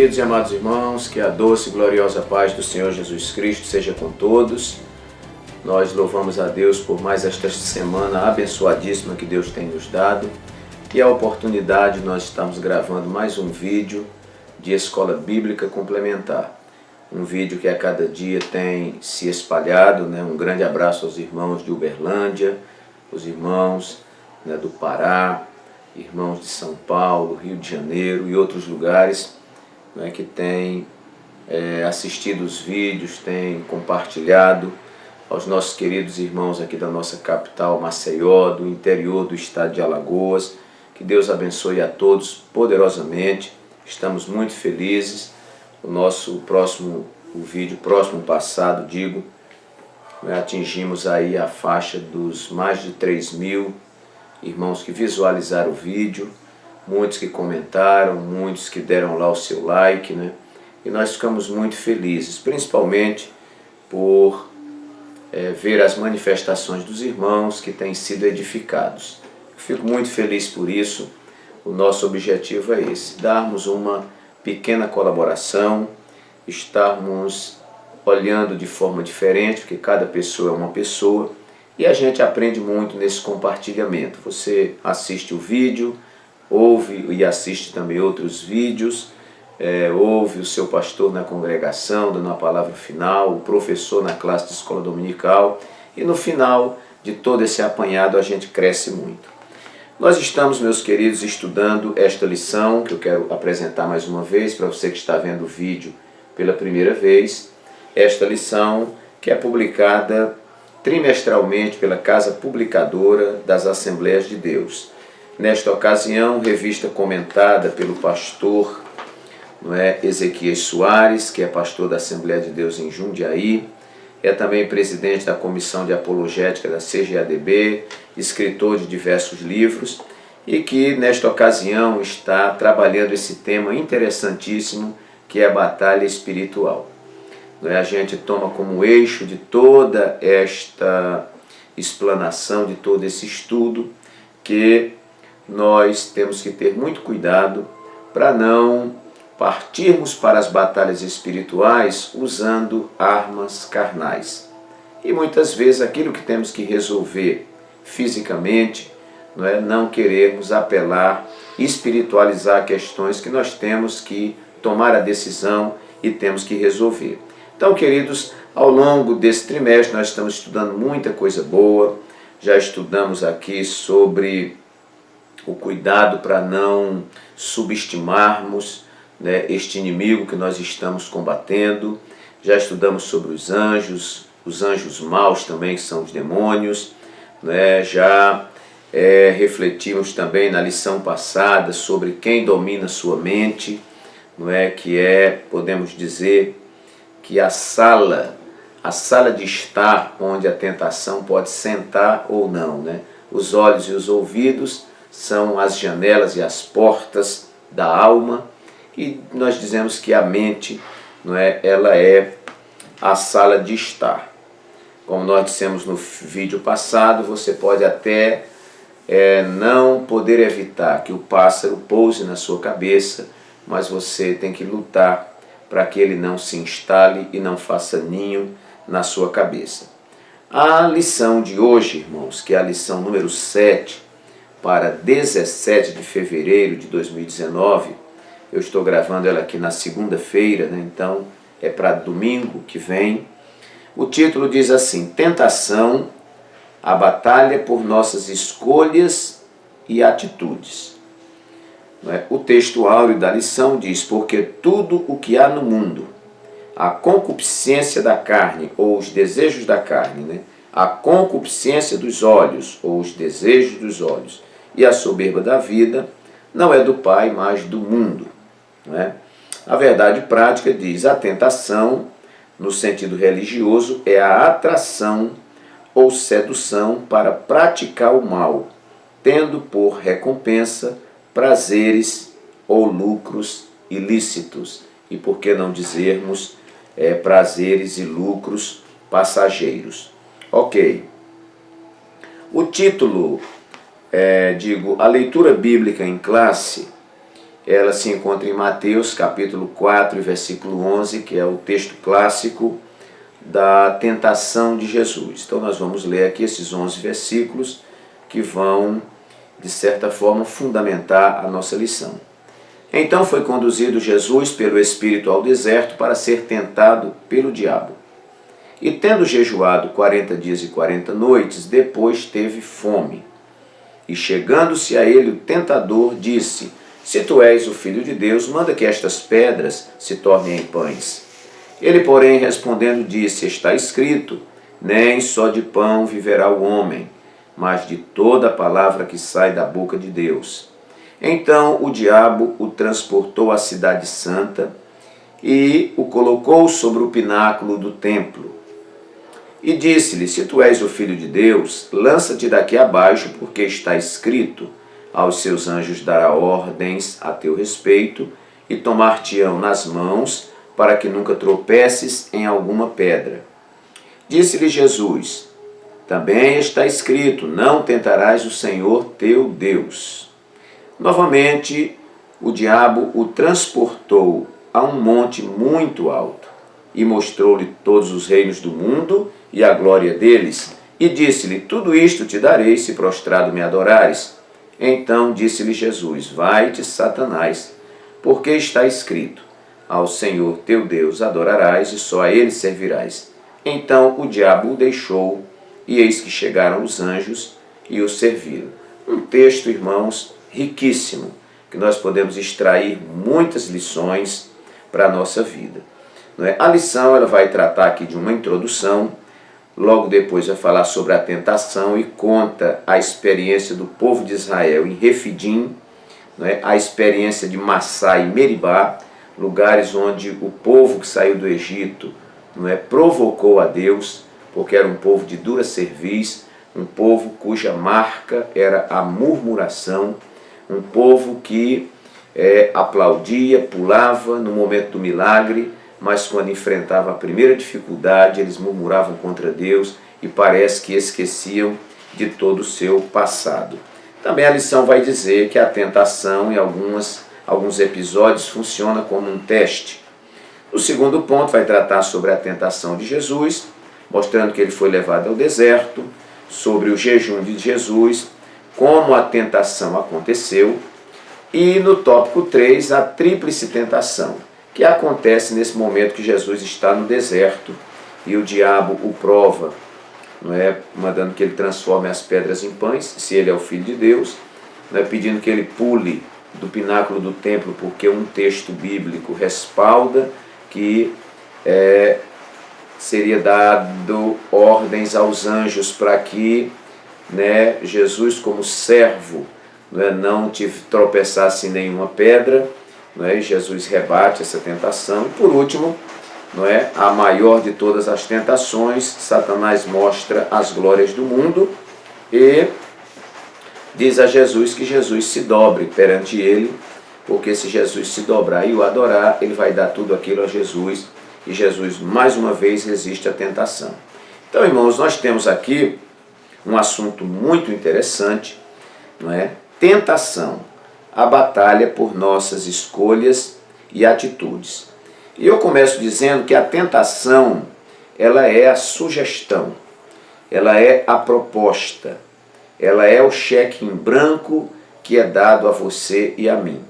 Queridos e amados irmãos, que a doce e gloriosa paz do Senhor Jesus Cristo seja com todos. Nós louvamos a Deus por mais esta semana abençoadíssima que Deus tem nos dado. E a oportunidade, nós estamos gravando mais um vídeo de Escola Bíblica Complementar. Um vídeo que a cada dia tem se espalhado, né? Um grande abraço aos irmãos de Uberlândia, os irmãos, né, do Pará, irmãos de São Paulo, Rio de Janeiro e outros lugares, né, que têm assistido os vídeos, têm compartilhado, aos nossos queridos irmãos aqui da nossa capital, Maceió, do interior do estado de Alagoas. Que Deus abençoe a todos poderosamente. Estamos muito felizes. O vídeo próximo passado, atingimos aí a faixa dos mais de 3.000 irmãos que visualizaram o vídeo, muitos que comentaram, muitos que deram lá o seu like, né? E nós ficamos muito felizes, principalmente por ver as manifestações dos irmãos que têm sido edificados. Fico muito feliz por isso. O nosso objetivo é esse, darmos uma pequena colaboração, estarmos olhando de forma diferente, porque cada pessoa é uma pessoa, e a gente aprende muito nesse compartilhamento. Você assiste o vídeo, ouve e assiste também outros vídeos, ouve o seu pastor na congregação, dando a palavra final, o professor na classe de escola dominical, e no final de todo esse apanhado a gente cresce muito. Nós estamos, meus queridos, estudando esta lição, que eu quero apresentar mais uma vez para você que está vendo o vídeo pela primeira vez. Esta lição que é publicada trimestralmente pela Casa Publicadora das Assembleias de Deus. Nesta ocasião, revista comentada pelo pastor Ezequias Soares, que é pastor da Assembleia de Deus em Jundiaí, é também presidente da Comissão de Apologética da CGADB, escritor de diversos livros, e que nesta ocasião está trabalhando esse tema interessantíssimo, que é a batalha espiritual. A gente toma como eixo de toda esta explanação, de todo esse estudo, que nós temos que ter muito cuidado para não partirmos para as batalhas espirituais usando armas carnais. E muitas vezes aquilo que temos que resolver fisicamente, não queremos apelar, espiritualizar questões que nós temos que tomar a decisão e temos que resolver. Então, queridos, ao longo desse trimestre nós estamos estudando muita coisa boa. Já estudamos aqui sobre o cuidado para não subestimarmos este inimigo que nós estamos combatendo. Já estudamos sobre os anjos maus também, que são os demônios. Já refletimos também na lição passada sobre quem domina sua mente, que podemos dizer, que a sala de estar onde a tentação pode sentar ou não. Os olhos e os ouvidos são as janelas e as portas da alma, e nós dizemos que a mente, ela é a sala de estar. Como nós dissemos no vídeo passado, você pode até não poder evitar que o pássaro pouse na sua cabeça, mas você tem que lutar para que ele não se instale e não faça ninho na sua cabeça. A lição de hoje, irmãos, que é a lição número 7, para 17 de fevereiro de 2019, eu estou gravando ela aqui na segunda-feira, então é para domingo que vem. O título diz assim: Tentação, a batalha por nossas escolhas e atitudes. O texto áureo da lição diz: porque tudo o que há no mundo, a concupiscência da carne ou os desejos da carne, a concupiscência dos olhos ou os desejos dos olhos e a soberba da vida, não é do Pai, mas do mundo. A verdade prática diz: a tentação, no sentido religioso, é a atração ou sedução para praticar o mal, tendo por recompensa prazeres ou lucros ilícitos, e por que não dizermos prazeres e lucros passageiros. Ok. O título, a leitura bíblica em classe, ela se encontra em Mateus capítulo 4, versículo 11, que é o texto clássico da tentação de Jesus. Então nós vamos ler aqui esses 11 versículos que vão, de certa forma, fundamentar a nossa lição. Então foi conduzido Jesus pelo Espírito ao deserto para ser tentado pelo diabo. E tendo jejuado 40 dias e 40 noites, depois teve fome. E chegando-se a ele o tentador, disse: Se tu és o Filho de Deus, manda que estas pedras se tornem em pães. Ele, porém, respondendo, disse: Está escrito, nem só de pão viverá o homem, mas de toda a palavra que sai da boca de Deus. Então o diabo o transportou à cidade santa e o colocou sobre o pináculo do templo. E disse-lhe: Se tu és o Filho de Deus, lança-te daqui abaixo, porque está escrito: Aos seus anjos dará ordens a teu respeito, e tomar-te-ão nas mãos, para que nunca tropeces em alguma pedra. Disse-lhe Jesus: Também está escrito: Não tentarás o Senhor teu Deus. Novamente, o diabo o transportou a um monte muito alto, e mostrou-lhe todos os reinos do mundo e a glória deles, e disse-lhe: Tudo isto te darei, se prostrado me adorares. Então disse-lhe Jesus: Vai-te, Satanás, porque está escrito: Ao Senhor teu Deus adorarás, e só a ele servirás. Então o diabo o deixou, e eis que chegaram os anjos e o serviram. Um texto, irmãos, riquíssimo, que nós podemos extrair muitas lições para a nossa vida. Não é? A lição ela vai tratar aqui de uma introdução, logo depois vai falar sobre a tentação e conta a experiência do povo de Israel em Refidim, não é? A experiência de Massá e Meribá, lugares onde o povo que saiu do Egito, não é, provocou a Deus, porque era um povo de dura cerviz, um povo cuja marca era a murmuração, um povo que aplaudia, pulava no momento do milagre, mas quando enfrentava a primeira dificuldade, eles murmuravam contra Deus e parece que esqueciam de todo o seu passado. Também a lição vai dizer que a tentação em alguns episódios funciona como um teste. O segundo ponto vai tratar sobre a tentação de Jesus, mostrando que ele foi levado ao deserto, sobre o jejum de Jesus, como a tentação aconteceu, e no tópico 3, a tríplice tentação, que acontece nesse momento que Jesus está no deserto e o diabo o prova, não é? Mandando que ele transforme as pedras em pães, se ele é o Filho de Deus, não é? Pedindo que ele pule do pináculo do templo, porque um texto bíblico respalda que seria dado ordens aos anjos para que, né, Jesus, como servo, não tropeçasse em nenhuma pedra, e Jesus rebate essa tentação. E por último, a maior de todas as tentações, Satanás mostra as glórias do mundo e diz a Jesus que Jesus se dobre perante ele, porque se Jesus se dobrar e o adorar, ele vai dar tudo aquilo a Jesus, e Jesus mais uma vez resiste à tentação. Então, irmãos, nós temos aqui um assunto muito interessante, não é? Tentação, a batalha por nossas escolhas e atitudes. E eu começo dizendo que a tentação, ela é a sugestão, ela é a proposta, ela é o cheque em branco que é dado a você e a mim.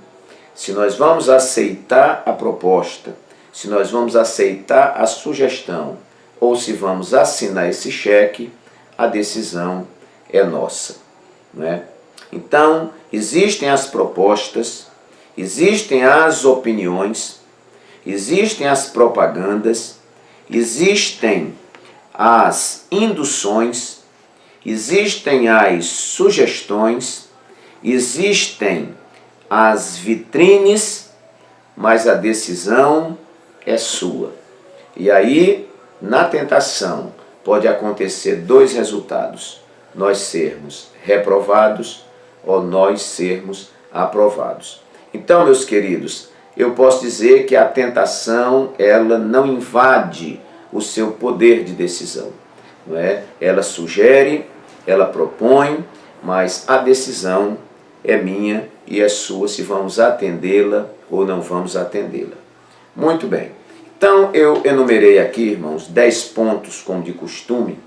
Se nós vamos aceitar a proposta, se nós vamos aceitar a sugestão, ou se vamos assinar esse cheque, a decisão é nossa, não é? Então, existem as propostas, existem as opiniões, existem as propagandas, existem as induções, existem as sugestões, existem as vitrines, mas a decisão é sua. E aí, na tentação, pode acontecer dois resultados: nós sermos reprovados ou nós sermos aprovados. Então, meus queridos, eu posso dizer que a tentação, ela não invade o seu poder de decisão, não é? Ela sugere, ela propõe, mas a decisão é minha e é sua, se vamos atendê-la ou não vamos atendê-la. Muito bem. Então eu enumerei aqui, irmãos, 10 pontos, como de costume,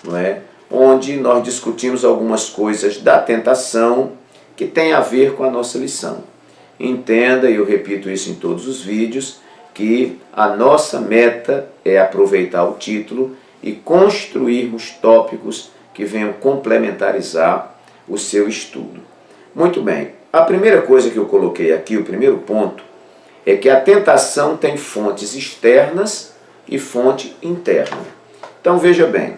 não é? Onde nós discutimos algumas coisas da tentação que tem a ver com a nossa lição. Entenda, e eu repito isso em todos os vídeos, que a nossa meta é aproveitar o título e construirmos tópicos que venham complementarizar o seu estudo. Muito bem, a primeira coisa que eu coloquei aqui, o primeiro ponto, é que a tentação tem fontes externas e fonte interna. Então veja bem,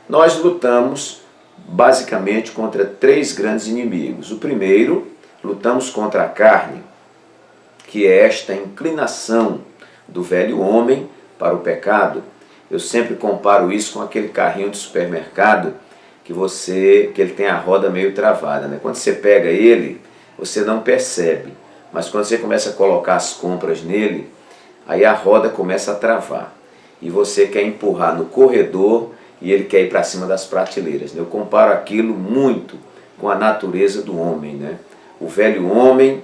nós lutamos basicamente contra 3 grandes inimigos. O primeiro, lutamos contra a carne, que é esta inclinação do velho homem para o pecado. Eu sempre comparo isso com aquele carrinho de supermercado que ele tem a roda meio travada, né? Quando você pega ele, você não percebe, mas quando você começa a colocar as compras nele, aí a roda começa a travar e você quer empurrar no corredor e ele quer ir para cima das prateleiras, né? Eu comparo aquilo muito com a natureza do homem, né? O velho homem,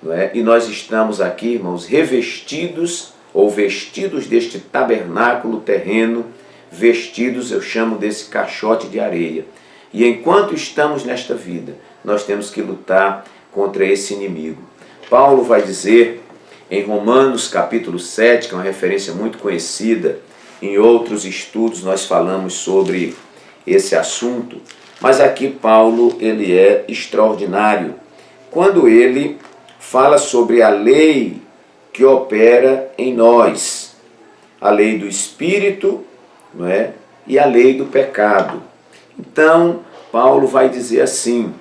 não é? E nós estamos aqui, irmãos, revestidos ou vestidos deste tabernáculo terreno, vestidos, eu chamo desse caixote de areia. E enquanto estamos nesta vida, nós temos que lutar contra esse inimigo. Paulo vai dizer em Romanos capítulo 7, que é uma referência muito conhecida, em outros estudos nós falamos sobre esse assunto, mas aqui Paulo ele é extraordinário quando ele fala sobre a lei que opera em nós, a lei do Espírito, não é? E a lei do pecado. Então, Paulo vai dizer assim,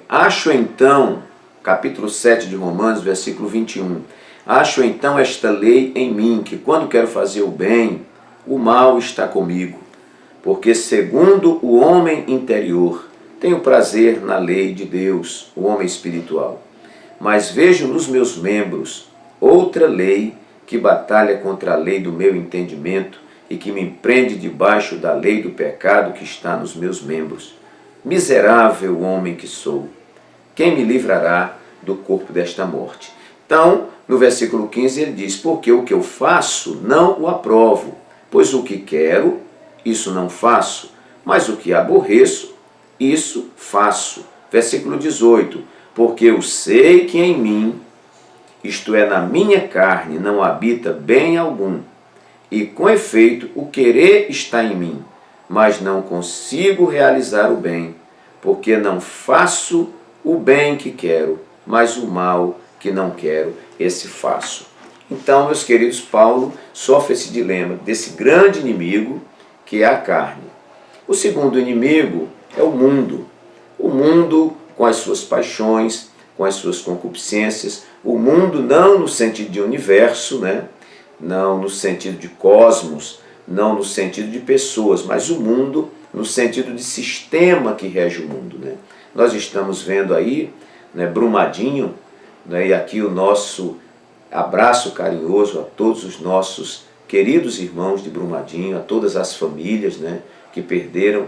acho então, capítulo 7 de Romanos, versículo 21, acho então esta lei em mim, que quando quero fazer o bem, o mal está comigo, porque segundo o homem interior, tenho prazer na lei de Deus, o homem espiritual. Mas vejo nos meus membros outra lei que batalha contra a lei do meu entendimento e que me prende debaixo da lei do pecado que está nos meus membros. Miserável homem que sou, quem me livrará do corpo desta morte? Então, no versículo 15 ele diz, porque o que eu faço não o aprovo, pois o que quero, isso não faço, mas o que aborreço, isso faço. Versículo 18, porque eu sei que em mim, isto é, na minha carne, não habita bem algum, e com efeito o querer está em mim, mas não consigo realizar o bem, porque não faço o bem que quero, mas o mal que não quero, esse faço. Então, meus queridos, Paulo sofre esse dilema desse grande inimigo que é a carne. O segundo inimigo é o mundo com as suas paixões, com as suas concupiscências, o mundo não no sentido de universo, né? Não no sentido de cosmos, não no sentido de pessoas, mas o mundo no sentido de sistema que rege o mundo, né? Nós estamos vendo aí, né, Brumadinho, né, e aqui o nosso abraço carinhoso a todos os nossos queridos irmãos de Brumadinho, a todas as famílias, né, que perderam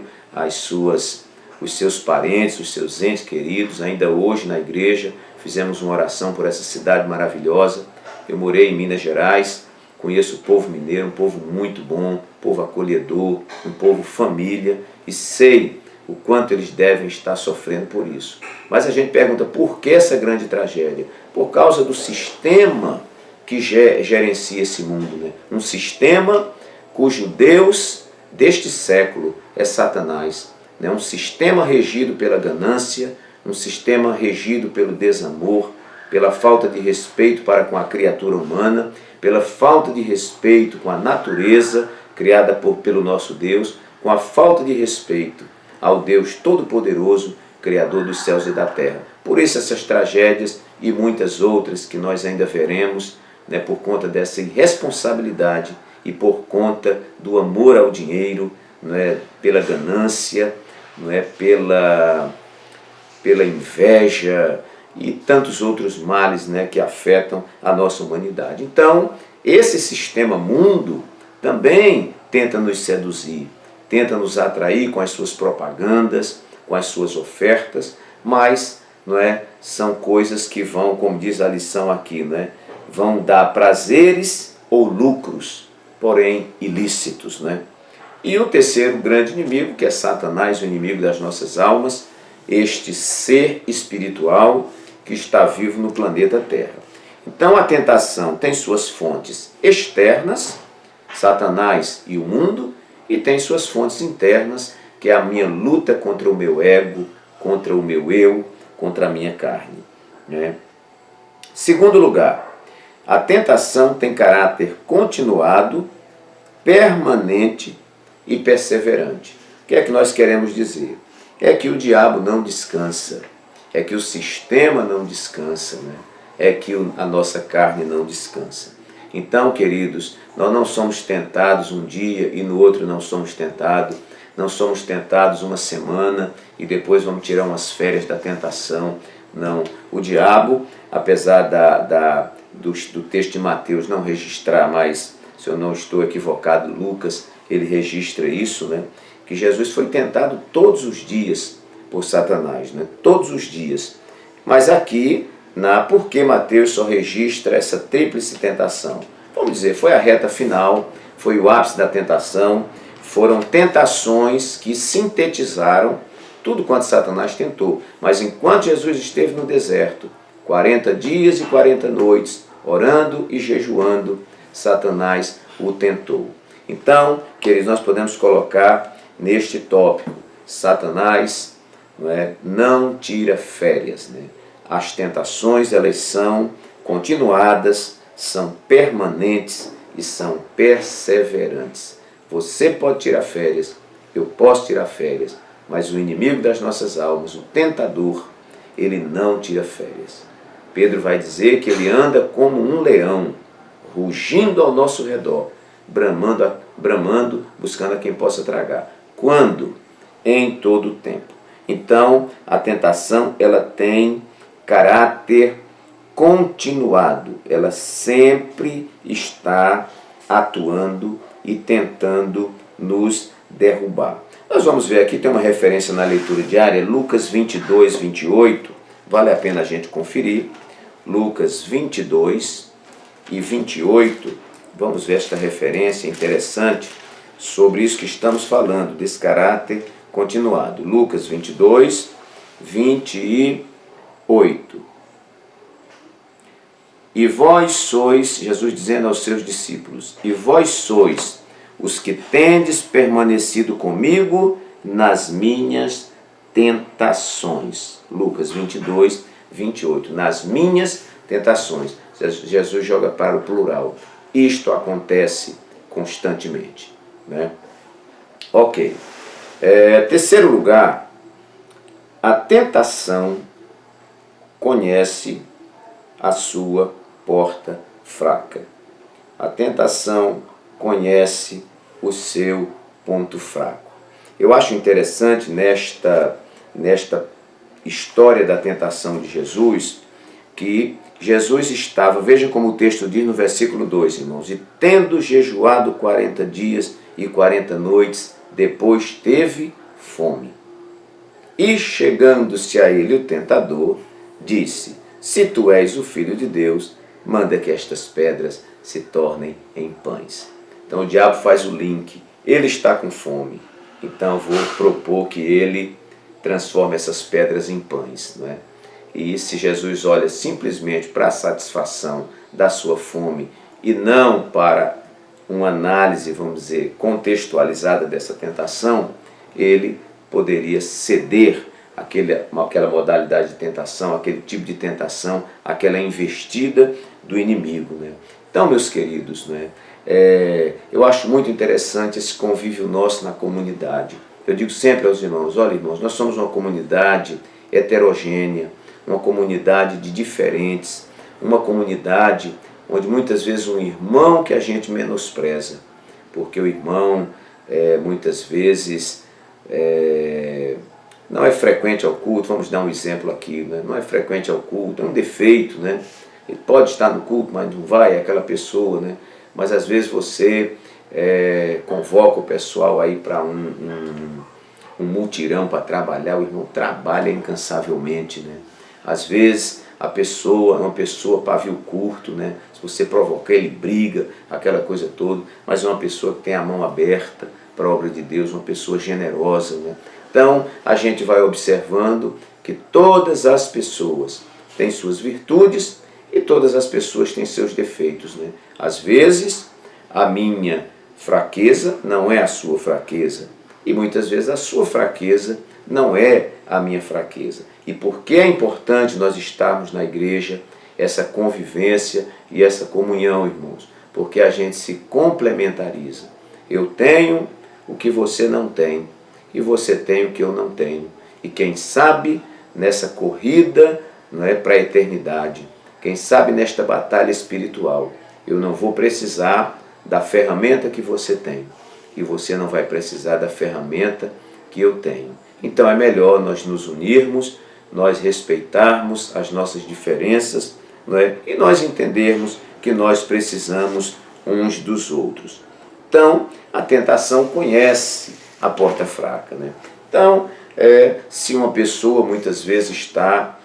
os seus parentes, os seus entes queridos. Ainda hoje na igreja fizemos uma oração por essa cidade maravilhosa. Eu morei em Minas Gerais, conheço o povo mineiro, um povo muito bom, um povo acolhedor, um povo família, e sei o quanto eles devem estar sofrendo por isso. Mas a gente pergunta, por que essa grande tragédia? Por causa do sistema que gerencia esse mundo, né? Um sistema cujo Deus deste século é Satanás, né? Um sistema regido pela ganância, um sistema regido pelo desamor, pela falta de respeito para com a criatura humana, pela falta de respeito com a natureza criada pelo nosso Deus, com a falta de respeito ao Deus Todo-Poderoso, Criador dos céus e da terra. Por isso essas tragédias e muitas outras que nós ainda veremos, né, por conta dessa irresponsabilidade e por conta do amor ao dinheiro, né, pela ganância, né, pela inveja e tantos outros males, né, que afetam a nossa humanidade. Então, esse sistema mundo também tenta nos seduzir, tenta nos atrair com as suas propagandas, com as suas ofertas, mas não é, são coisas que vão, como diz a lição aqui, não é, vão dar prazeres ou lucros, porém ilícitos. Não é? E o terceiro grande inimigo, que é Satanás, o inimigo das nossas almas, este ser espiritual que está vivo no planeta Terra. Então a tentação tem suas fontes externas, Satanás e o mundo, e tem suas fontes internas, que é a minha luta contra o meu ego, contra o meu eu, contra a minha carne. Né? Segundo lugar, a tentação tem caráter continuado, permanente e perseverante. O que é que nós queremos dizer? É que o diabo não descansa, é que o sistema não descansa, né? É que a nossa carne não descansa. Então, queridos, nós não somos tentados um dia e no outro não somos tentados. Não somos tentados uma semana e depois vamos tirar umas férias da tentação. Não. O diabo, apesar do texto de Mateus não registrar, mas se eu não estou equivocado, Lucas, ele registra isso, né? Que Jesus foi tentado todos os dias por Satanás, né? Todos os dias. Mas aqui, por que Mateus só registra essa tríplice tentação? Vamos dizer, foi a reta final, foi o ápice da tentação, foram tentações que sintetizaram tudo quanto Satanás tentou. Mas enquanto Jesus esteve no deserto, 40 dias e 40 noites, orando e jejuando, Satanás o tentou. Então, queridos, nós podemos colocar neste tópico, Satanás não tira férias. Né? As tentações, elas são continuadas, são permanentes e são perseverantes. Você pode tirar férias, eu posso tirar férias, mas o inimigo das nossas almas, o tentador, ele não tira férias. Pedro vai dizer que ele anda como um leão, rugindo ao nosso redor, bramando, buscando a quem possa tragar. Quando? Em todo o tempo. Então, a tentação, ela tem caráter continuado. Ela sempre está atuando e tentando nos derrubar. Nós vamos ver aqui, tem uma referência na leitura diária, Lucas 22, 28. Vale a pena a gente conferir. Lucas 22 e 28. Vamos ver esta referência interessante sobre isso que estamos falando, desse caráter continuado. Lucas 22, 28. E vós sois, Jesus dizendo aos seus discípulos, e vós sois os que tendes permanecido comigo nas minhas tentações. Lucas 22, 28. Nas minhas tentações. Jesus joga para o plural. Isto acontece constantemente. Né? Ok. Terceiro lugar, a tentação conhece a sua porta fraca. A tentação conhece o seu ponto fraco. Eu acho interessante nesta história da tentação de Jesus, que Jesus estava, veja como o texto diz no versículo 2, irmãos, e tendo jejuado 40 dias e 40 noites, depois teve fome. E chegando-se a ele o tentador, disse, se tu és o Filho de Deus, manda que estas pedras se tornem em pães. Então o diabo faz o link, ele está com fome, então vou propor que ele transforme essas pedras em pães. Não é? E se Jesus olha simplesmente para a satisfação da sua fome e não para uma análise, vamos dizer, contextualizada dessa tentação, ele poderia ceder aquela modalidade de tentação, aquele tipo de tentação, aquela investida do inimigo. Né? Então, meus queridos, né, eu acho muito interessante esse convívio nosso na comunidade. Eu digo sempre aos irmãos, olha irmãos, nós somos uma comunidade heterogênea, uma comunidade de diferentes, uma comunidade onde muitas vezes um irmão que a gente menospreza, porque o irmão muitas vezes não é frequente ao culto, vamos dar um exemplo aqui, né? Não é frequente ao culto, é um defeito, né? Ele pode estar no culto, mas não vai, é aquela pessoa, né? Mas às vezes você convoca o pessoal aí para um um mutirão para trabalhar, o irmão trabalha incansavelmente, né? Às vezes a pessoa é uma pessoa pavio curto, né? Se você provocar, ele briga, aquela coisa toda, mas é uma pessoa que tem a mão aberta para a obra de Deus, uma pessoa generosa, né? Então a gente vai observando que todas as pessoas têm suas virtudes e todas as pessoas têm seus defeitos, né? Às vezes a minha fraqueza não é a sua fraqueza, e muitas vezes a sua fraqueza não é a minha fraqueza. E por que é importante nós estarmos na igreja, essa convivência e essa comunhão, irmãos? Porque a gente se complementariza. Eu tenho o que você não tem, e você tem o que eu não tenho. E quem sabe nessa corrida, não é, para a eternidade, quem sabe nesta batalha espiritual, eu não vou precisar da ferramenta que você tem, e você não vai precisar da ferramenta que eu tenho. Então é melhor nós nos unirmos, nós respeitarmos as nossas diferenças, não é? E nós entendermos que nós precisamos uns dos outros. Então, a tentação conhece a porta fraca, né? Então, se uma pessoa muitas vezes está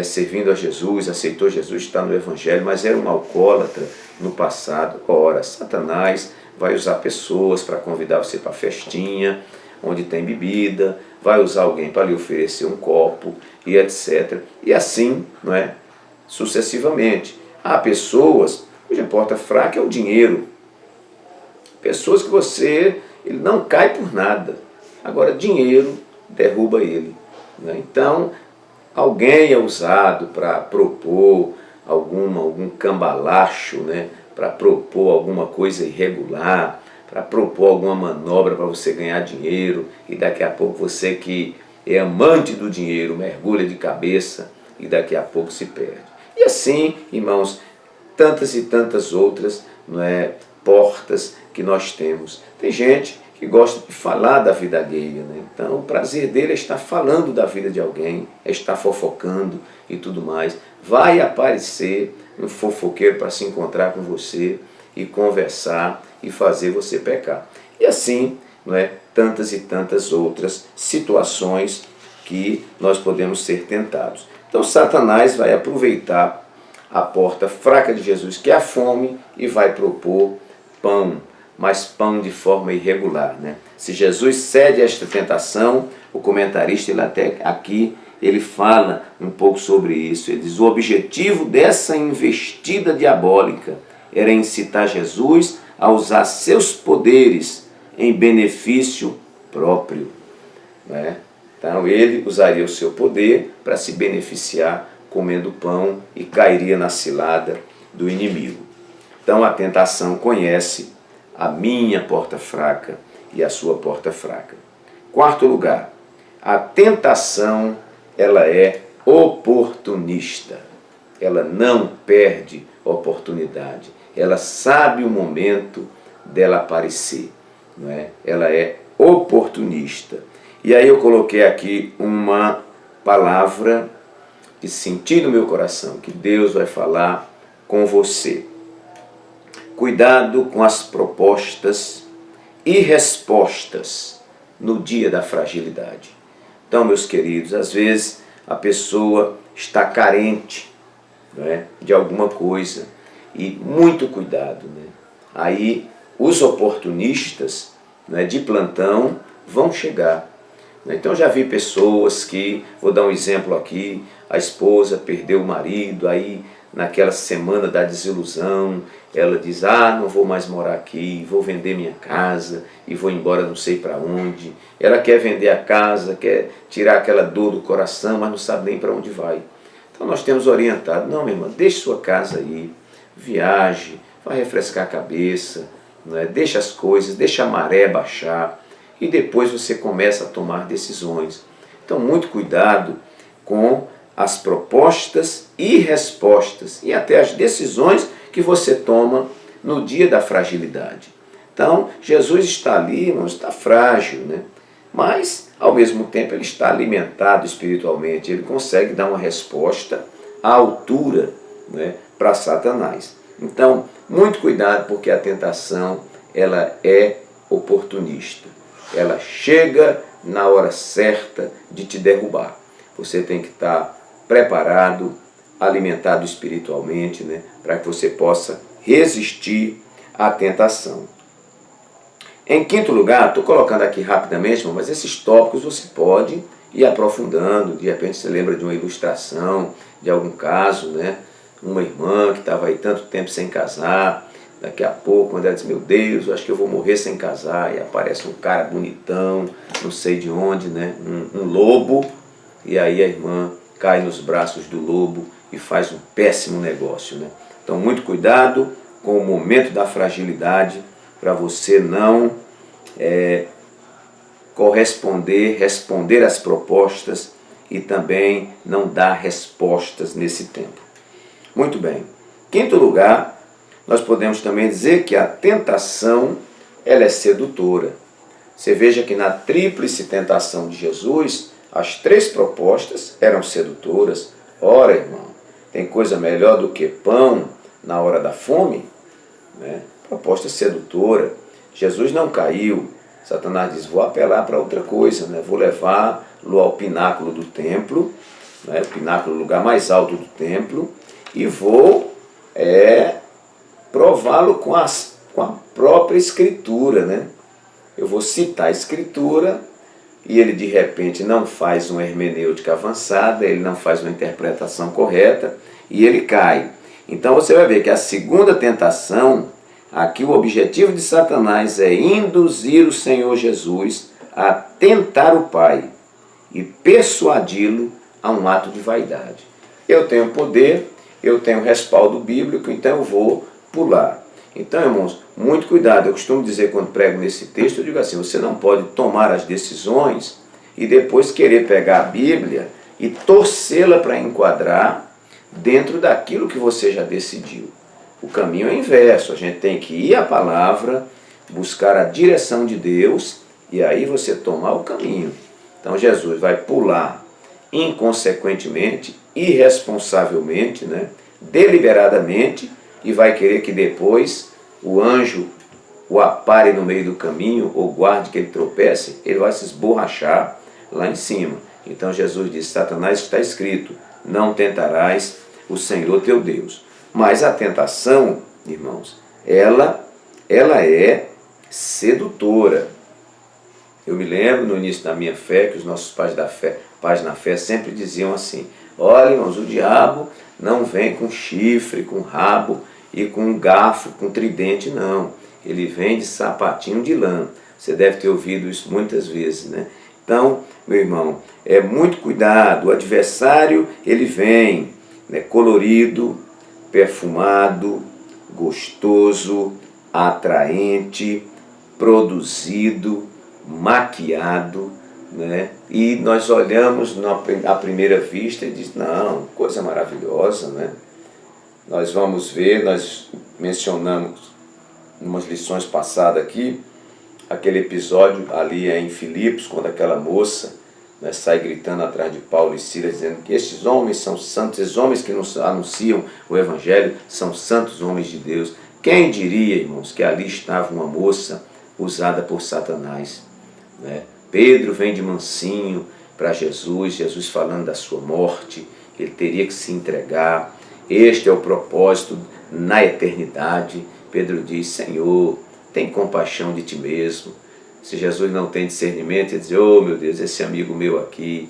servindo a Jesus, aceitou Jesus, está no Evangelho, mas era um alcoólatra no passado, ora, Satanás vai usar pessoas para convidar você para a festinha, onde tem bebida, vai usar alguém para lhe oferecer um copo, e etc. E assim, não é? Sucessivamente. Há pessoas cuja porta fraca é o dinheiro. Pessoas que ele não cai por nada. Agora, dinheiro derruba ele, né? Então, alguém é usado para propor algum cambalacho, né? Para propor alguma coisa irregular, para propor alguma manobra para você ganhar dinheiro, e daqui a pouco você que é amante do dinheiro mergulha de cabeça e daqui a pouco se perde. E assim, irmãos, tantas e tantas outras, não é, portas que nós temos. Tem gente que gosta de falar da vida alheia, né? Então o prazer dele é estar falando da vida de alguém, é estar fofocando e tudo mais. Vai aparecer um fofoqueiro para se encontrar com você e conversar e fazer você pecar. E assim, não é, tantas e tantas outras situações que nós podemos ser tentados. Então Satanás vai aproveitar a porta fraca de Jesus, que é a fome, e vai propor pão, mas pão de forma irregular, né? Se Jesus cede a esta tentação, o comentarista ele fala um pouco sobre isso. Ele diz: o objetivo dessa investida diabólica era incitar Jesus a usar seus poderes em benefício próprio, né? Então ele usaria o seu poder para se beneficiar comendo pão e cairia na cilada do inimigo. Então a tentação conhece a minha porta fraca e a sua porta fraca. Quarto lugar, a tentação, ela é oportunista. Ela não perde oportunidade. Ela sabe o momento dela aparecer, não é? Ela é oportunista. E aí eu coloquei aqui uma palavra que senti no meu coração, que Deus vai falar com você. Cuidado com as propostas e respostas no dia da fragilidade. Então, meus queridos, às vezes a pessoa está carente, não é, de alguma coisa, e muito cuidado, né? Aí os oportunistas, né, de plantão vão chegar. Então já vi pessoas que, vou dar um exemplo aqui, a esposa perdeu o marido, aí naquela semana da desilusão, ela diz: não vou mais morar aqui, vou vender minha casa e vou embora não sei para onde. Ela quer vender a casa, quer tirar aquela dor do coração, mas não sabe nem para onde vai. Então nós temos orientado: não, minha irmã, deixe sua casa aí, viaje, vai refrescar a cabeça, não é? Deixa as coisas, deixa a maré baixar, e depois você começa a tomar decisões. Então muito cuidado com as propostas e respostas, e até as decisões que você toma no dia da fragilidade. Então, Jesus está ali, irmãos, está frágil, né? Mas, ao mesmo tempo, ele está alimentado espiritualmente, ele consegue dar uma resposta à altura, né, para Satanás. Então, muito cuidado, porque a tentação, ela é oportunista. Ela chega na hora certa de te derrubar. Você tem que estar preparado, alimentado espiritualmente, né, para que você possa resistir à tentação. Em quinto lugar, estou colocando aqui rapidamente, mas esses tópicos você pode ir aprofundando. De repente você lembra de uma ilustração, de algum caso, né? Uma irmã que estava aí tanto tempo sem casar, daqui a pouco, quando ela diz, meu Deus, eu acho que eu vou morrer sem casar, e aparece um cara bonitão, não sei de onde, né? Um lobo, e aí a irmã cai nos braços do lobo e faz um péssimo negócio, né? Então, muito cuidado com o momento da fragilidade, para você não responder às propostas e também não dar respostas nesse tempo. Muito bem. Quinto lugar, nós podemos também dizer que a tentação ela é sedutora. Você veja que na tríplice tentação de Jesus, as três propostas eram sedutoras. Ora, irmão, tem coisa melhor do que pão na hora da fome? Né? Proposta sedutora. Jesus não caiu. Satanás diz, vou apelar para outra coisa, né? Vou levá-lo ao pináculo do templo, né? O pináculo, o lugar mais alto do templo, e vou prová-lo com a própria Escritura, né? Eu vou citar a Escritura e ele de repente não faz uma hermenêutica avançada, ele não faz uma interpretação correta e ele cai. Então você vai ver que a segunda tentação, aqui o objetivo de Satanás é induzir o Senhor Jesus a tentar o Pai e persuadi-lo a um ato de vaidade. Eu tenho poder, eu tenho respaldo bíblico, então eu vou pular. Então, irmãos, muito cuidado. Eu costumo dizer quando prego nesse texto, eu digo assim, você não pode tomar as decisões e depois querer pegar a Bíblia e torcê-la para enquadrar dentro daquilo que você já decidiu. O caminho é inverso, a gente tem que ir à palavra, buscar a direção de Deus e aí você tomar o caminho. Então Jesus vai pular inconsequentemente, irresponsavelmente, né, deliberadamente, e vai querer que depois o anjo o apare no meio do caminho ou guarde que ele tropece, ele vai se esborrachar lá em cima. Então Jesus disse, Satanás, está escrito, não tentarás o Senhor teu Deus. Mas a tentação, irmãos, ela é sedutora. Eu me lembro no início da minha fé, que os nossos pais na fé sempre diziam assim, olha, irmãos, o diabo não vem com chifre, com rabo e com garfo, com tridente, não. Ele vem de sapatinho de lã. Você deve ter ouvido isso muitas vezes, né? Então, meu irmão, muito cuidado. O adversário, ele vem, né, colorido, perfumado, gostoso, atraente, produzido, maquiado, né? E nós olhamos à primeira vista e diz, não, coisa maravilhosa, né? Nós vamos ver, nós mencionamos em umas lições passadas aqui, aquele episódio ali em Filipos, quando aquela moça, né, sai gritando atrás de Paulo e Silas, dizendo que estes homens são santos, esses homens que nos anunciam o Evangelho são santos homens de Deus. Quem diria, irmãos, que ali estava uma moça usada por Satanás, né? Pedro vem de mansinho para Jesus, Jesus falando da sua morte, ele teria que se entregar, este é o propósito na eternidade. Pedro diz, Senhor, tem compaixão de ti mesmo. Se Jesus não tem discernimento, ele diz, oh meu Deus, esse amigo meu aqui,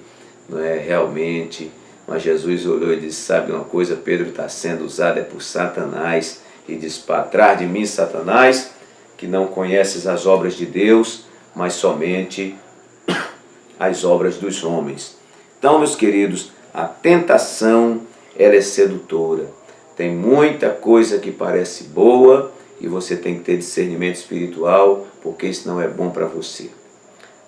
não é realmente. Mas Jesus olhou e disse, sabe uma coisa, Pedro está sendo usado por Satanás. E diz, para trás de mim, Satanás, que não conheces as obras de Deus, mas somente as obras dos homens. Então, meus queridos, a tentação, ela é sedutora. Tem muita coisa que parece boa e você tem que ter discernimento espiritual, porque isso não é bom para você.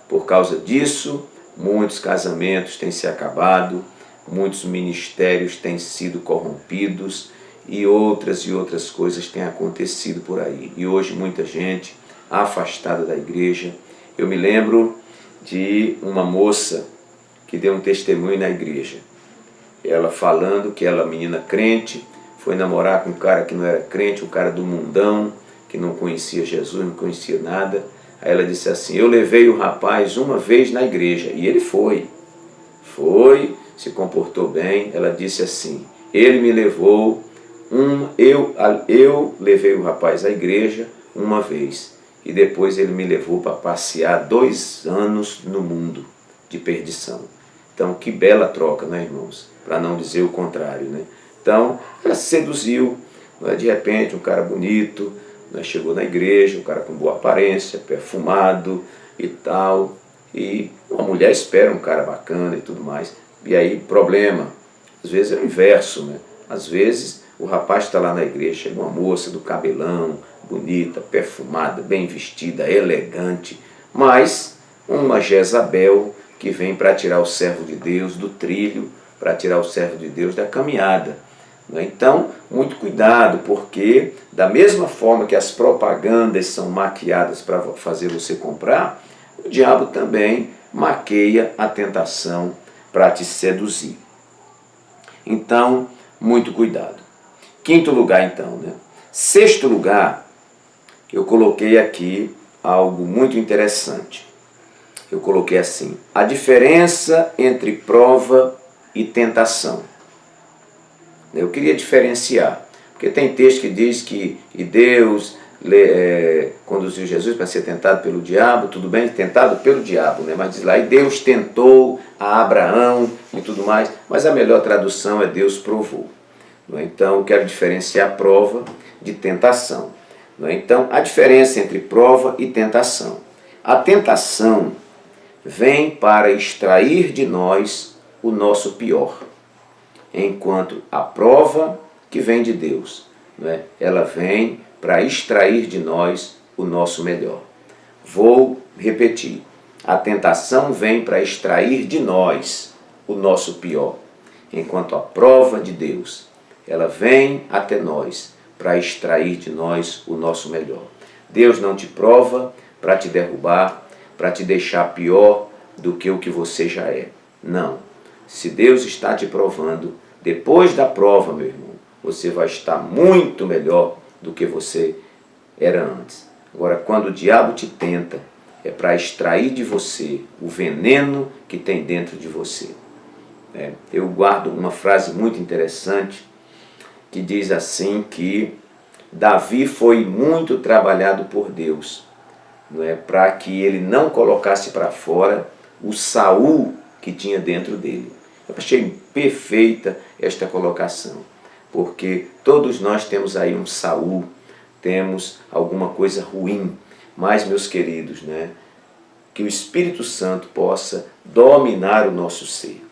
Por causa disso, muitos casamentos têm se acabado, muitos ministérios têm sido corrompidos e outras coisas têm acontecido por aí. E hoje muita gente afastada da igreja. Eu me lembro de uma moça que deu um testemunho na igreja. Ela falando que ela, menina crente, foi namorar com um cara que não era crente, um cara do mundão, que não conhecia Jesus, não conhecia nada. Aí ela disse assim, eu levei o rapaz uma vez na igreja. E ele foi, se comportou bem. Ela disse assim, ele me levou, eu levei o rapaz à igreja uma vez. E depois ele me levou para passear 2 anos no mundo de perdição. Então, que bela troca, né, irmãos? Para não dizer o contrário, né? Então, ela se seduziu, não é? De repente, um cara bonito, né? Chegou na igreja, um cara com boa aparência, perfumado e tal. E uma mulher espera um cara bacana e tudo mais. E aí, problema. Às vezes é o inverso, né? Às vezes, o rapaz está lá na igreja, chega uma moça do cabelão, bonita, perfumada, bem vestida, elegante, mas uma Jezabel que vem para tirar o servo de Deus do trilho, para tirar o servo de Deus da caminhada. Então, muito cuidado, porque da mesma forma que as propagandas são maquiadas para fazer você comprar, o diabo também maqueia a tentação para te seduzir. Então, muito cuidado. 5º lugar, então, né? 6º lugar, eu coloquei aqui algo muito interessante. Eu coloquei assim, a diferença entre prova e tentação. Eu queria diferenciar, porque tem texto que diz que Deus conduziu Jesus para ser tentado pelo diabo, tudo bem, tentado pelo diabo, né? Mas diz lá, e Deus tentou a Abraão e tudo mais, mas a melhor tradução é Deus provou. Então, eu quero diferenciar prova de tentação. Então, a diferença entre prova e tentação. A tentação vem para extrair de nós o nosso pior, enquanto a prova que vem de Deus, ela vem para extrair de nós o nosso melhor. Vou repetir, a tentação vem para extrair de nós o nosso pior, enquanto a prova de Deus, ela vem até nós para extrair de nós o nosso melhor. Deus não te prova para te derrubar, para te deixar pior do que o que você já é. Não. Se Deus está te provando, depois da prova, meu irmão, você vai estar muito melhor do que você era antes. Agora, quando o diabo te tenta, é para extrair de você o veneno que tem dentro de você. Eu guardo uma frase muito interessante que diz assim que Davi foi muito trabalhado por Deus, para que ele não colocasse para fora o Saul que tinha dentro dele. Eu achei perfeita esta colocação, porque todos nós temos aí um Saul, temos alguma coisa ruim, mas, meus queridos, que o Espírito Santo possa dominar o nosso ser.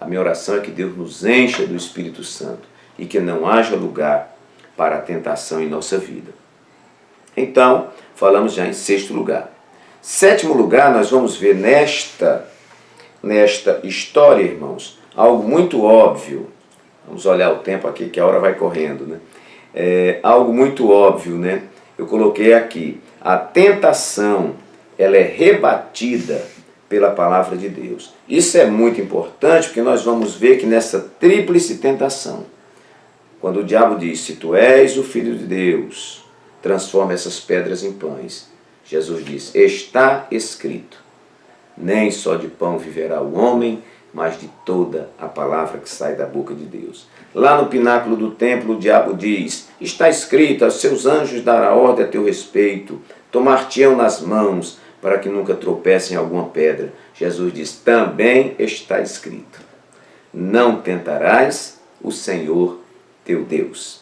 A minha oração é que Deus nos encha do Espírito Santo e que não haja lugar para a tentação em nossa vida. Então, falamos já em 6º lugar. 7º lugar, nós vamos ver nesta história, irmãos, algo muito óbvio. Vamos olhar o tempo aqui, que a hora vai correndo, algo muito óbvio, Eu coloquei aqui, a tentação, ela é rebatida pela palavra de Deus. Isso é muito importante, porque nós vamos ver que nessa tríplice tentação, quando o diabo diz, se tu és o Filho de Deus, transforma essas pedras em pães. Jesus diz, está escrito, nem só de pão viverá o homem, mas de toda a palavra que sai da boca de Deus. Lá no pináculo do templo, o diabo diz, está escrito, aos seus anjos dará ordem a teu respeito, tomar-te-ão nas mãos, para que nunca tropece em alguma pedra. Jesus diz, também está escrito, não tentarás o Senhor teu Deus.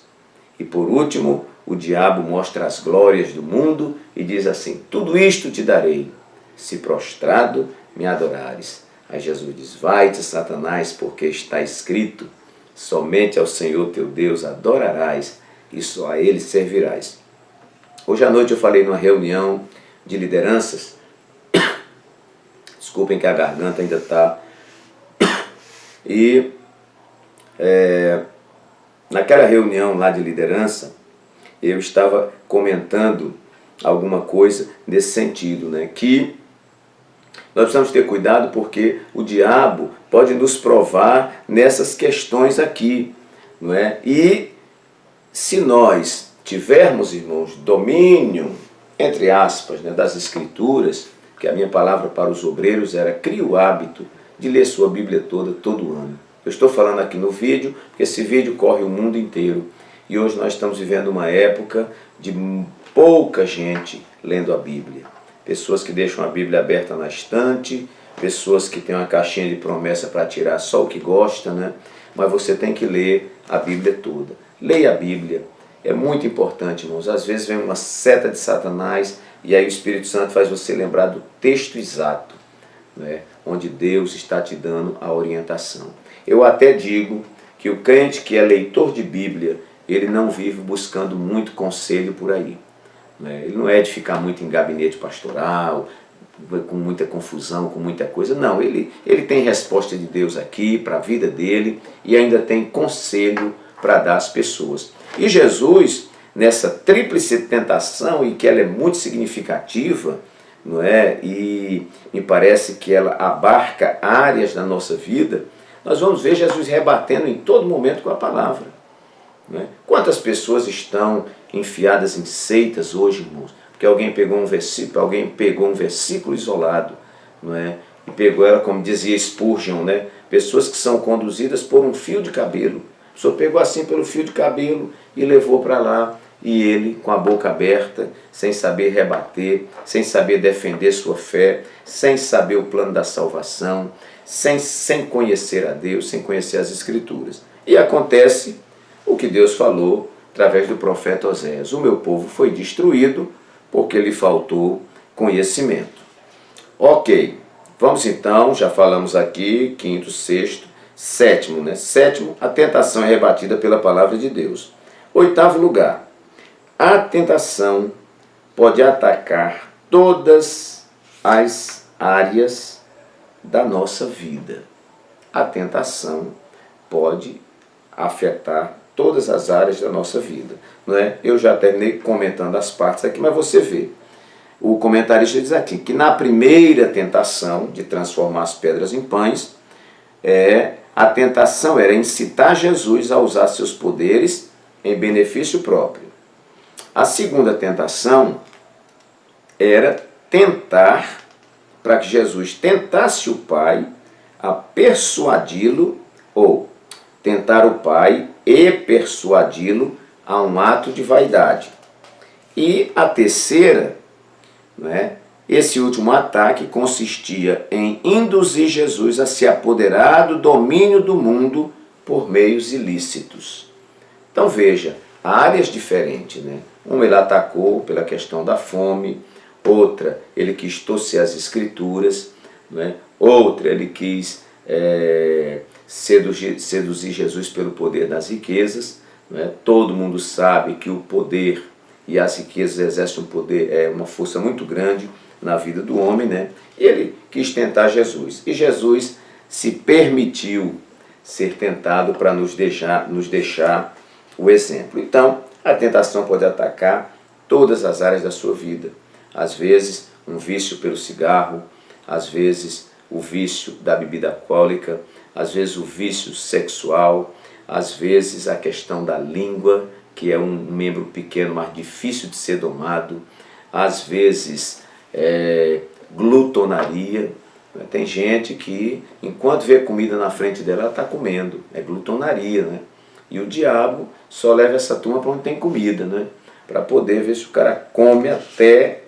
E por último, o diabo mostra as glórias do mundo e diz assim, tudo isto te darei, se prostrado me adorares. Aí Jesus diz, vai-te, Satanás, porque está escrito, somente ao Senhor teu Deus adorarás e só a Ele servirás. Hoje à noite eu falei numa reunião de lideranças, desculpem que a garganta ainda está, e naquela reunião lá de liderança, eu estava comentando alguma coisa nesse sentido, que nós precisamos ter cuidado porque o diabo pode nos provar nessas questões aqui, E se nós tivermos, irmãos, domínio entre aspas, né, das Escrituras, que a minha palavra para os obreiros era: crie o hábito de ler sua Bíblia toda, todo ano. Eu estou falando aqui no vídeo, porque esse vídeo corre o mundo inteiro. E hoje nós estamos vivendo uma época de pouca gente lendo a Bíblia. Pessoas que deixam a Bíblia aberta na estante, pessoas que têm uma caixinha de promessa para tirar só o que gosta, né? Mas você tem que ler a Bíblia toda. Leia a Bíblia. É muito importante, irmãos. Às vezes vem uma seta de Satanás e aí o Espírito Santo faz você lembrar do texto exato, né, onde Deus está te dando a orientação. Eu até digo que o crente que é leitor de Bíblia, ele não vive buscando muito conselho por aí, né? Ele não é de ficar muito em gabinete pastoral, com muita confusão, com muita coisa. Não, ele tem resposta de Deus aqui para a vida dele e ainda tem conselho para dar às pessoas. E Jesus, nessa tríplice tentação, e que ela é muito significativa, não é? E me parece que ela abarca áreas da nossa vida, nós vamos ver Jesus rebatendo em todo momento com a palavra, não é? Quantas pessoas estão enfiadas em seitas hoje, irmãos? Porque alguém pegou um versículo isolado, não é? E pegou ela, como dizia Spurgeon, né? Pessoas que são conduzidas por um fio de cabelo. A pessoa pegou assim pelo fio de cabelo e levou para lá, e ele, com a boca aberta, sem saber rebater, sem saber defender sua fé, sem saber o plano da salvação, sem conhecer a Deus, sem conhecer as Escrituras. E acontece o que Deus falou através do profeta Oséias: o meu povo foi destruído porque lhe faltou conhecimento. Ok, vamos então, já falamos aqui, quinto, sexto, sétimo, né? Sétimo, a tentação é rebatida pela palavra de Deus. Oitavo lugar, a tentação pode atacar todas as áreas da nossa vida. A tentação pode afetar todas as áreas da nossa vida, não é? Eu já terminei comentando as partes aqui, mas você vê. O comentarista diz aqui que na primeira tentação de transformar as pedras em pães, a tentação era incitar Jesus a usar seus poderes em benefício próprio. A segunda tentação era tentar, para que Jesus tentasse o Pai a persuadi-lo, ou tentar o Pai e persuadi-lo a um ato de vaidade. E a terceira, né, esse último ataque consistia em induzir Jesus a se apoderar do domínio do mundo por meios ilícitos. Então veja, áreas diferentes, né? Uma ele atacou pela questão da fome, outra ele quis torcer as Escrituras, né? Outra ele quis seduzir Jesus pelo poder das riquezas, né? Todo mundo sabe que o poder e as riquezas exercem um poder, uma força muito grande na vida do homem, né? E ele quis tentar Jesus. E Jesus se permitiu ser tentado para nos deixar o exemplo. Então, a tentação pode atacar todas as áreas da sua vida. Às vezes, um vício pelo cigarro, às vezes, o vício da bebida alcoólica, às vezes, o vício sexual, às vezes, a questão da língua, que é um membro pequeno, mas difícil de ser domado, às vezes, glutonaria. Tem gente que, enquanto vê comida na frente dela, ela está comendo. É glutonaria, né? E o diabo só leva essa turma para onde tem comida, né? Para poder ver se o cara come até,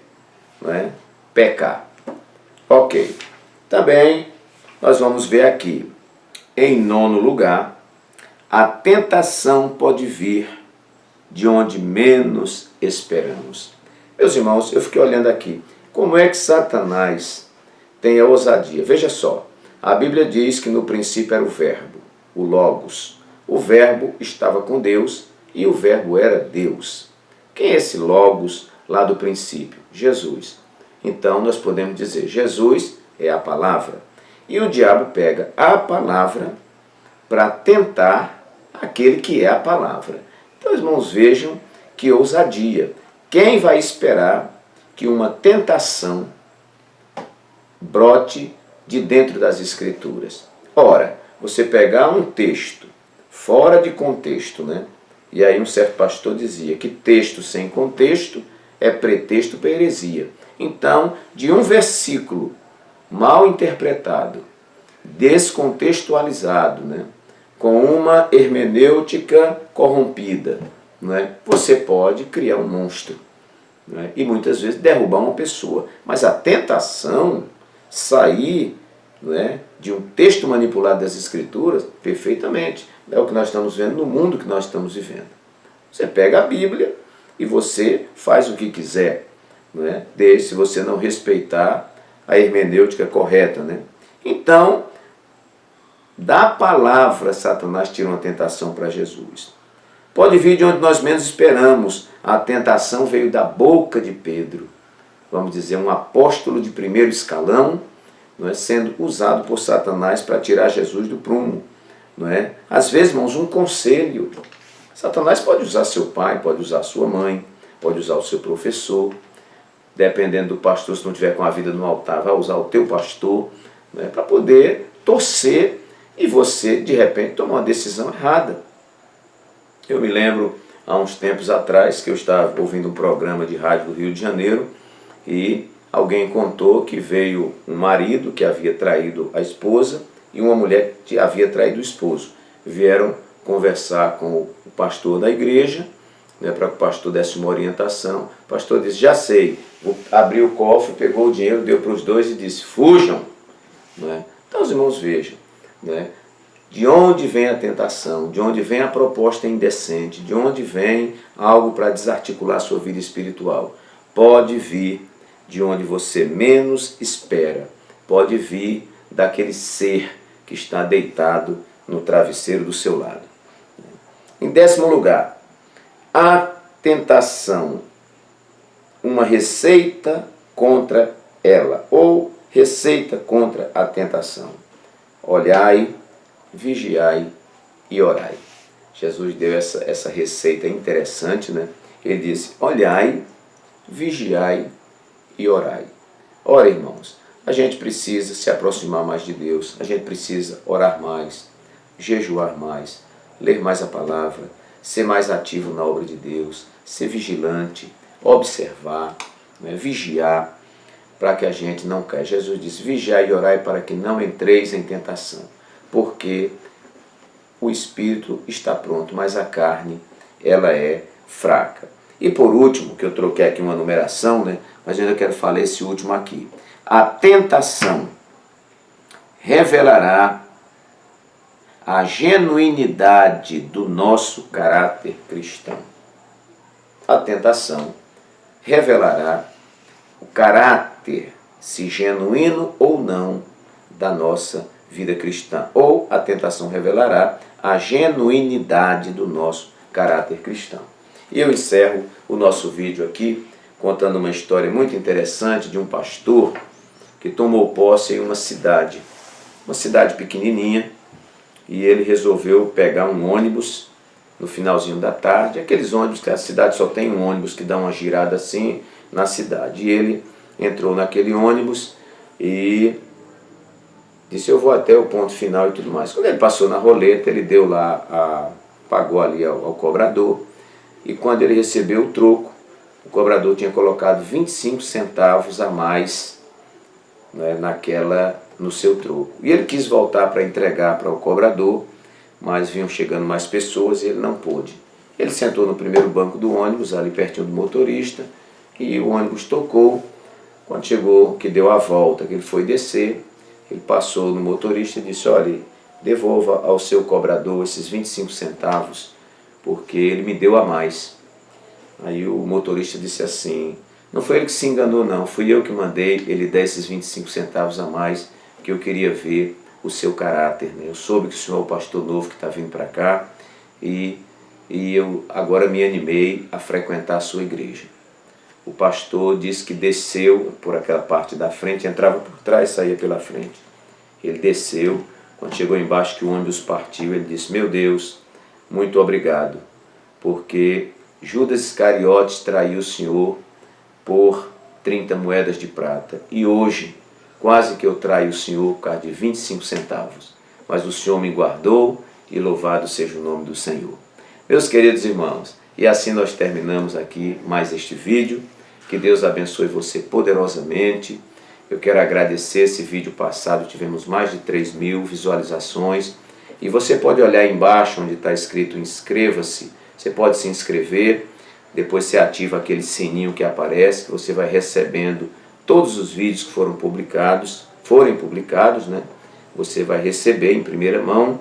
né, pecar. Ok. Também nós vamos ver aqui, em nono lugar, a tentação pode vir de onde menos esperamos. Meus irmãos, eu fiquei olhando aqui, como é que Satanás tem a ousadia? Veja só, a Bíblia diz que no princípio era o verbo, o Logos. O verbo estava com Deus e o verbo era Deus. Quem é esse Logos lá do princípio? Jesus. Então nós podemos dizer, Jesus é a palavra. E o diabo pega a palavra para tentar aquele que é a palavra. Então, irmãos, vejam que ousadia. Quem vai esperar que uma tentação brote de dentro das Escrituras? Ora, você pegar um texto fora de contexto, né? E aí um certo pastor dizia que texto sem contexto é pretexto para heresia. Então, de um versículo mal interpretado, descontextualizado, né, com uma hermenêutica corrompida, né, você pode criar um monstro, né, e muitas vezes derrubar uma pessoa. Mas a tentação, sair, né, de um texto manipulado das Escrituras, perfeitamente, é o que nós estamos vendo no mundo que nós estamos vivendo. Você pega a Bíblia e você faz o que quiser, né, desde se você não respeitar a hermenêutica correta, né? Então, da palavra, Satanás tira uma tentação para Jesus. Pode vir de onde nós menos esperamos. A tentação veio da boca de Pedro, vamos dizer, um apóstolo de primeiro escalão, não é, sendo usado por Satanás para tirar Jesus do prumo. Não é? Às vezes, irmãos, um conselho. Satanás pode usar seu pai, pode usar sua mãe, pode usar o seu professor. Dependendo do pastor, se não tiver com a vida no altar, vai usar o teu pastor, né, para poder torcer e você, de repente, tomar uma decisão errada. Eu me lembro, há uns tempos atrás, que eu estava ouvindo um programa de rádio do Rio de Janeiro e alguém contou que veio um marido que havia traído a esposa e uma mulher que havia traído o esposo. Vieram conversar com o pastor da igreja, né, para que o pastor desse uma orientação. O pastor disse, já sei, abriu o cofre, pegou o dinheiro, deu para os dois e disse, fujam. Né? Então os irmãos vejam, né, de onde vem a tentação, de onde vem a proposta indecente, de onde vem algo para desarticular a sua vida espiritual. Pode vir de onde você menos espera, pode vir daquele ser que está deitado no travesseiro do seu lado. Em 10º lugar, a tentação, uma receita contra ela, ou receita contra a tentação. Olhai, vigiai e orai. Jesus deu essa receita interessante, né? Ele disse, olhai, vigiai e orai. Ora, irmãos, a gente precisa se aproximar mais de Deus, a gente precisa orar mais, jejuar mais, ler mais a palavra, ser mais ativo na obra de Deus, ser vigilante, observar, né, vigiar, para que a gente não caia. Jesus disse, vigiai e orai para que não entreis em tentação, porque o espírito está pronto, mas a carne, ela é fraca. E por último, que eu troquei aqui uma numeração, né, mas eu ainda quero falar esse último aqui. A tentação revelará a genuinidade do nosso caráter cristão. A tentação revelará o caráter, se genuíno ou não, da nossa vida cristã. Ou a tentação revelará a genuinidade do nosso caráter cristão. E eu encerro o nosso vídeo aqui contando uma história muito interessante de um pastor que tomou posse em uma cidade pequenininha, e ele resolveu pegar um ônibus no finalzinho da tarde, aqueles ônibus que a cidade só tem um ônibus que dá uma girada assim na cidade. E ele entrou naquele ônibus e disse, eu vou até o ponto final e tudo mais. Quando ele passou na roleta, ele deu lá, pagou ali ao cobrador, e quando ele recebeu o troco, o cobrador tinha colocado 25 centavos a mais, né, no seu troco. E ele quis voltar para entregar para o cobrador, mas vinham chegando mais pessoas e ele não pôde. Ele sentou no primeiro banco do ônibus, ali pertinho do motorista, e o ônibus tocou. Quando chegou, que deu a volta, que ele foi descer, ele passou no motorista e disse, olha, devolva ao seu cobrador esses 25 centavos, porque ele me deu a mais. Aí o motorista disse assim, não foi ele que se enganou não, fui eu que mandei ele dar esses 25 centavos a mais, que eu queria ver o seu caráter, né? Eu soube que o senhor é o pastor novo que está vindo para cá, e eu agora me animei a frequentar a sua igreja. O pastor disse que desceu por aquela parte da frente, entrava por trás e saía pela frente. Ele desceu, quando chegou embaixo que o ônibus partiu, ele disse, meu Deus, muito obrigado, porque Judas Iscariotes traiu o Senhor por 30 moedas de prata. E hoje, quase que eu traio o Senhor por causa de 25 centavos. Mas o Senhor me guardou e louvado seja o nome do Senhor. Meus queridos irmãos, e assim nós terminamos aqui mais este vídeo. Que Deus abençoe você poderosamente. Eu quero agradecer esse vídeo passado, tivemos mais de 3.000 visualizações. E você pode olhar embaixo onde está escrito inscreva-se, você pode se inscrever, depois você ativa aquele sininho que aparece, que você vai recebendo todos os vídeos que forem publicados, né? Você vai receber em primeira mão,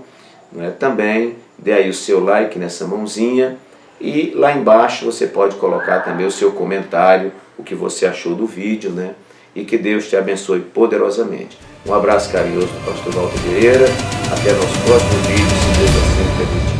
né? Também dê aí o seu like nessa mãozinha e lá embaixo você pode colocar também o seu comentário, o que você achou do vídeo, né? E que Deus te abençoe poderosamente. Um abraço carinhoso do pastor Walter Vieira. Até nosso próximo vídeo, se Deus assim permitir.